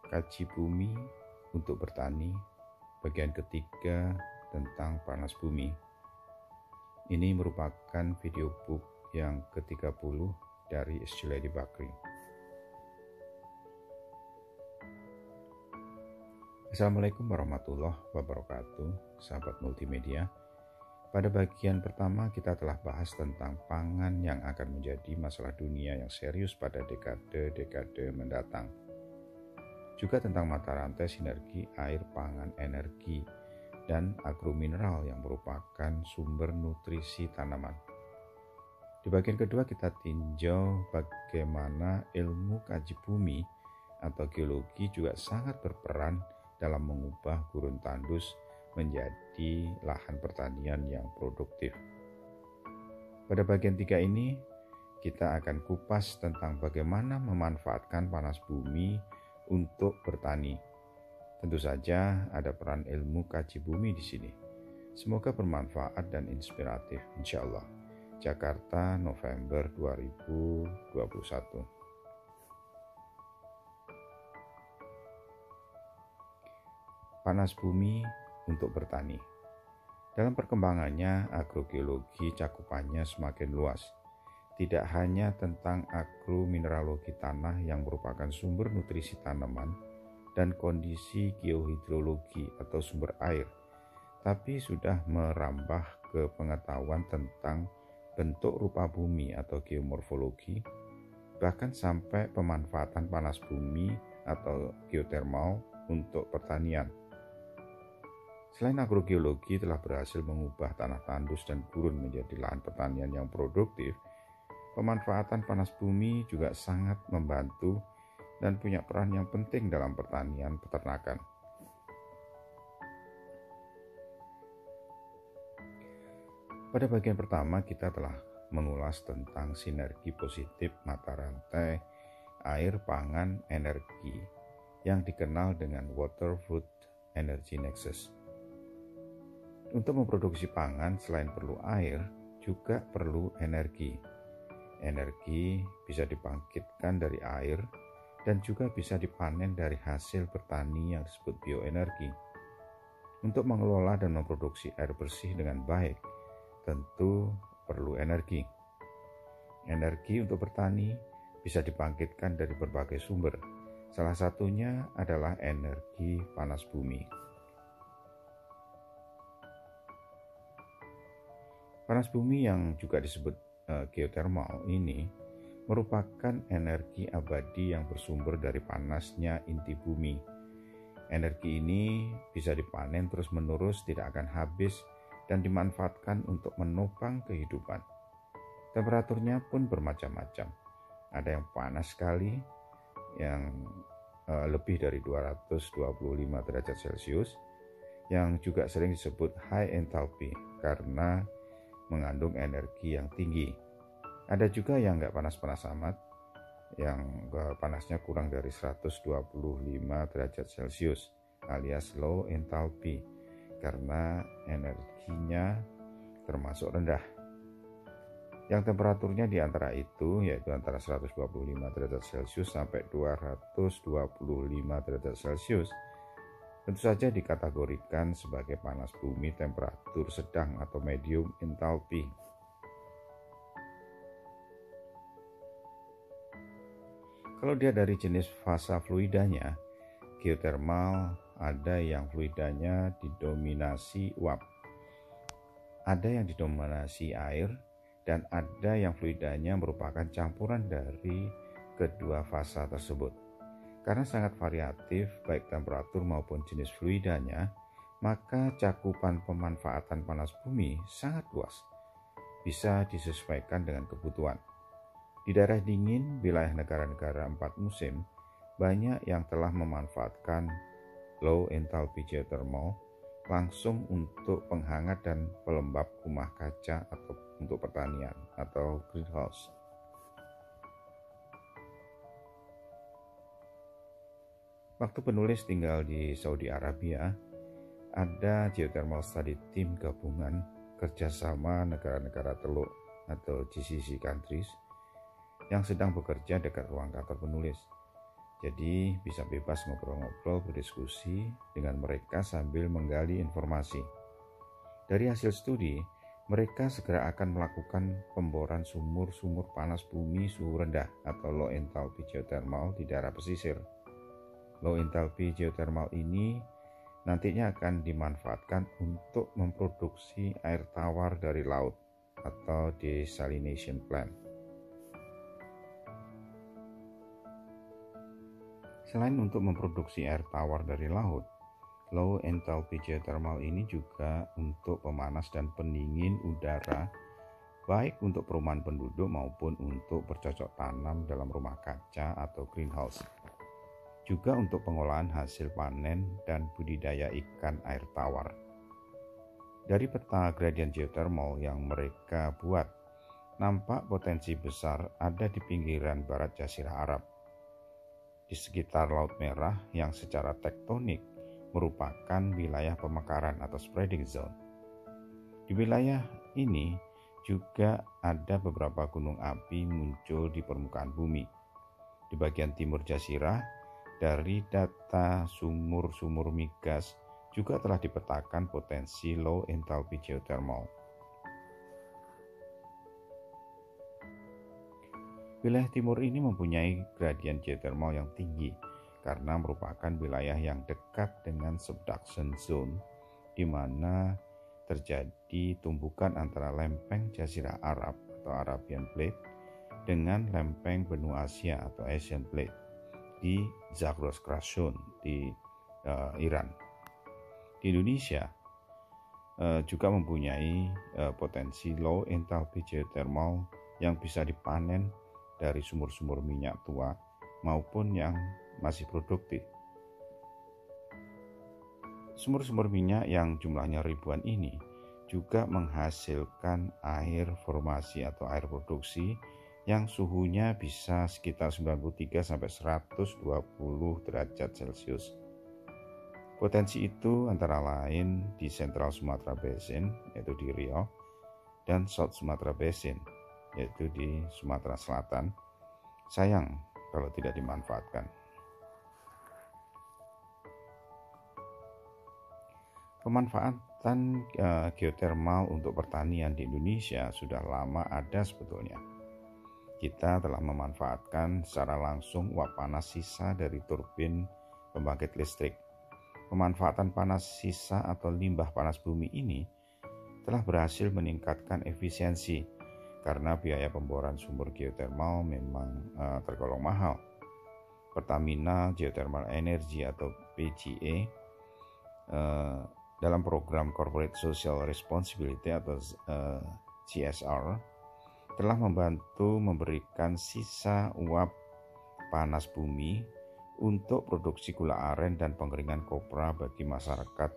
Kaji bumi untuk bertani, bagian ketiga tentang panas bumi. Ini merupakan video book yang ke-30 dari Lady Bakri. Assalamualaikum warahmatullahi wabarakatuh, sahabat multimedia. Pada bagian pertama kita telah bahas tentang pangan yang akan menjadi masalah dunia yang serius pada dekade-dekade mendatang. Juga tentang mata rantai sinergi air, pangan, energi, dan agromineral yang merupakan sumber nutrisi tanaman. Di bagian kedua kita tinjau bagaimana ilmu kaji bumi atau geologi juga sangat berperan dalam mengubah gurun tandus menjadi lahan pertanian yang produktif. Pada bagian 3 ini kita akan kupas tentang bagaimana memanfaatkan panas bumi untuk bertani. Tentu saja ada peran ilmu kaji bumi di sini. Semoga bermanfaat dan inspiratif, insya Allah. Jakarta, November 2021. Panas bumi untuk bertani. Dalam perkembangannya, agrogeologi cakupannya semakin luas. Tidak hanya tentang agromineralogi tanah yang merupakan sumber nutrisi tanaman dan kondisi geohidrologi atau sumber air, tapi sudah merambah ke pengetahuan tentang bentuk rupa bumi atau geomorfologi, bahkan sampai pemanfaatan panas bumi atau geotermal untuk pertanian. Selain agrogeologi telah berhasil mengubah tanah tandus dan gurun menjadi lahan pertanian yang produktif, pemanfaatan panas bumi juga sangat membantu dan punya peran yang penting dalam pertanian peternakan. Pada bagian pertama kita telah mengulas tentang sinergi positif mata rantai air, pangan, energi yang dikenal dengan Water Food Energy Nexus. Untuk memproduksi pangan selain perlu air, juga perlu energi. Energi bisa dibangkitkan dari air dan juga bisa dipanen dari hasil bertani yang disebut bioenergi. Untuk mengelola dan memproduksi air bersih dengan baik, tentu perlu energi. Energi untuk bertani bisa dibangkitkan dari berbagai sumber. Salah satunya adalah energi panas bumi. Panas bumi yang juga disebut geotermal ini merupakan energi abadi yang bersumber dari panasnya inti bumi. Energi ini bisa dipanen terus-menerus, tidak akan habis dan dimanfaatkan untuk menopang kehidupan. Temperaturnya pun bermacam-macam. Ada yang panas sekali, yang lebih dari 225 derajat Celcius, yang juga sering disebut high enthalpy karena mengandung energi yang tinggi. Ada juga yang nggak panas-panas amat, yang panasnya kurang dari 125 derajat Celcius alias low enthalpy karena energinya termasuk rendah. Yang temperaturnya di antara itu yaitu antara 125 derajat Celcius sampai 225 derajat Celcius tentu saja dikategorikan sebagai panas bumi temperatur sedang atau medium enthalpy. Kalau dia dari jenis fasa fluidanya, geotermal ada yang fluidanya didominasi uap, ada yang didominasi air, dan ada yang fluidanya merupakan campuran dari kedua fasa tersebut. Karena sangat variatif baik temperatur maupun jenis fluidanya, maka cakupan pemanfaatan panas bumi sangat luas. Bisa disesuaikan dengan kebutuhan. Di daerah dingin, wilayah negara-negara 4 musim, banyak yang telah memanfaatkan low enthalpy geothermal langsung untuk penghangat dan pelembab rumah kaca atau untuk pertanian atau greenhouse. Waktu penulis tinggal di Saudi Arabia, ada geothermal study team gabungan kerjasama negara-negara Teluk atau GCC countries yang sedang bekerja dekat ruang kantor penulis. Jadi bisa bebas ngobrol-ngobrol, berdiskusi dengan mereka sambil menggali informasi. Dari hasil studi, mereka segera akan melakukan pemboran sumur-sumur panas bumi suhu rendah atau low enthalpy geothermal di daerah pesisir. Low enthalpy geothermal ini nantinya akan dimanfaatkan untuk memproduksi air tawar dari laut atau desalination plant. Selain untuk memproduksi air tawar dari laut, low enthalpy geothermal ini juga untuk pemanas dan pendingin udara, baik untuk perumahan penduduk maupun untuk bercocok tanam dalam rumah kaca atau greenhouse. Juga untuk pengolahan hasil panen dan budidaya ikan air tawar. Dari peta gradient geothermal yang mereka buat, nampak potensi besar ada di pinggiran barat Jazirah Arab, di sekitar Laut Merah yang secara tektonik merupakan wilayah pemekaran atau spreading zone. Di wilayah ini juga ada beberapa gunung api muncul di permukaan bumi. Di bagian timur Jazirah, dari data sumur-sumur migas juga telah dipetakan potensi low enthalpy geothermal. Wilayah timur ini mempunyai gradien geothermal yang tinggi karena merupakan wilayah yang dekat dengan subduction zone, di mana terjadi tumbukan antara lempeng Jazirah Arab atau Arabian Plate dengan lempeng benua Asia atau Asian Plate di Zagros Krasun di Iran. Di Indonesia juga mempunyai potensi low enthalpy geothermal yang bisa dipanen dari sumur-sumur minyak tua maupun yang masih produktif. Sumur-sumur minyak yang jumlahnya ribuan ini juga menghasilkan air formasi atau air produksi yang suhunya bisa sekitar 93 sampai 120 derajat Celcius. Potensi itu antara lain di Central Sumatra Basin, yaitu di Riau, dan South Sumatra Basin, yaitu di Sumatera Selatan. Sayang kalau tidak dimanfaatkan. Pemanfaatan geothermal untuk pertanian di Indonesia sudah lama ada sebetulnya. Kita telah memanfaatkan secara langsung uap panas sisa dari turbin pembangkit listrik. Pemanfaatan panas sisa atau limbah panas bumi ini telah berhasil meningkatkan efisiensi karena biaya pemboran sumur geothermal memang tergolong mahal. Pertamina Geothermal Energy atau PGE dalam program Corporate Social Responsibility atau CSR telah membantu memberikan sisa uap panas bumi untuk produksi gula aren dan pengeringan kopra bagi masyarakat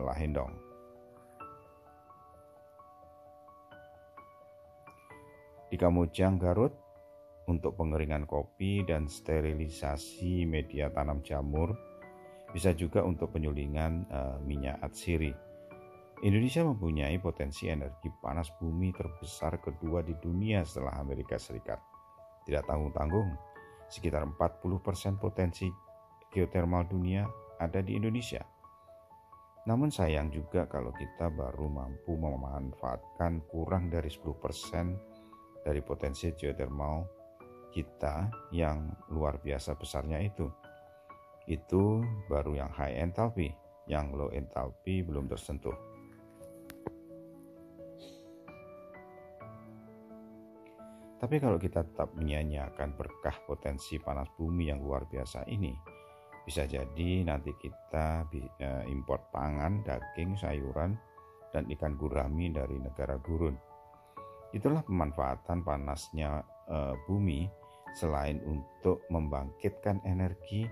Lahendong. Di Kamojang, Garut, untuk pengeringan kopi dan sterilisasi media tanam jamur, bisa juga untuk penyulingan minyak atsiri. Indonesia mempunyai potensi energi panas bumi terbesar kedua di dunia setelah Amerika Serikat. Tidak tanggung-tanggung, sekitar 40% potensi geothermal dunia ada di Indonesia. Namun sayang juga kalau kita baru mampu memanfaatkan kurang dari 10% dari potensi geothermal kita yang luar biasa besarnya itu. Itu baru yang high enthalpy, yang low enthalpy belum tersentuh. Tapi kalau kita tetap menyia-nyiakan berkah potensi panas bumi yang luar biasa ini, bisa jadi nanti kita impor pangan, daging, sayuran, dan ikan gurami dari negara gurun. Itulah pemanfaatan panasnya bumi, selain untuk membangkitkan energi,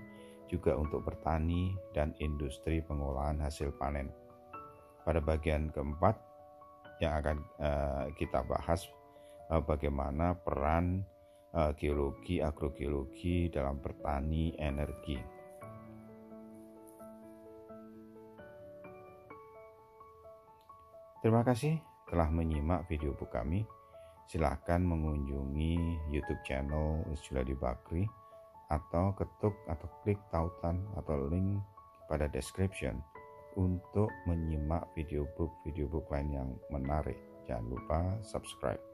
juga untuk bertani dan industri pengolahan hasil panen. Pada bagian keempat yang akan kita bahas bagaimana peran geologi, agrogeologi dalam bertani energi. Terima kasih telah menyimak video kami. Silakan mengunjungi YouTube channel Juladi Bakri atau ketuk atau klik tautan atau link pada description untuk menyimak video book lain yang menarik. Jangan lupa subscribe.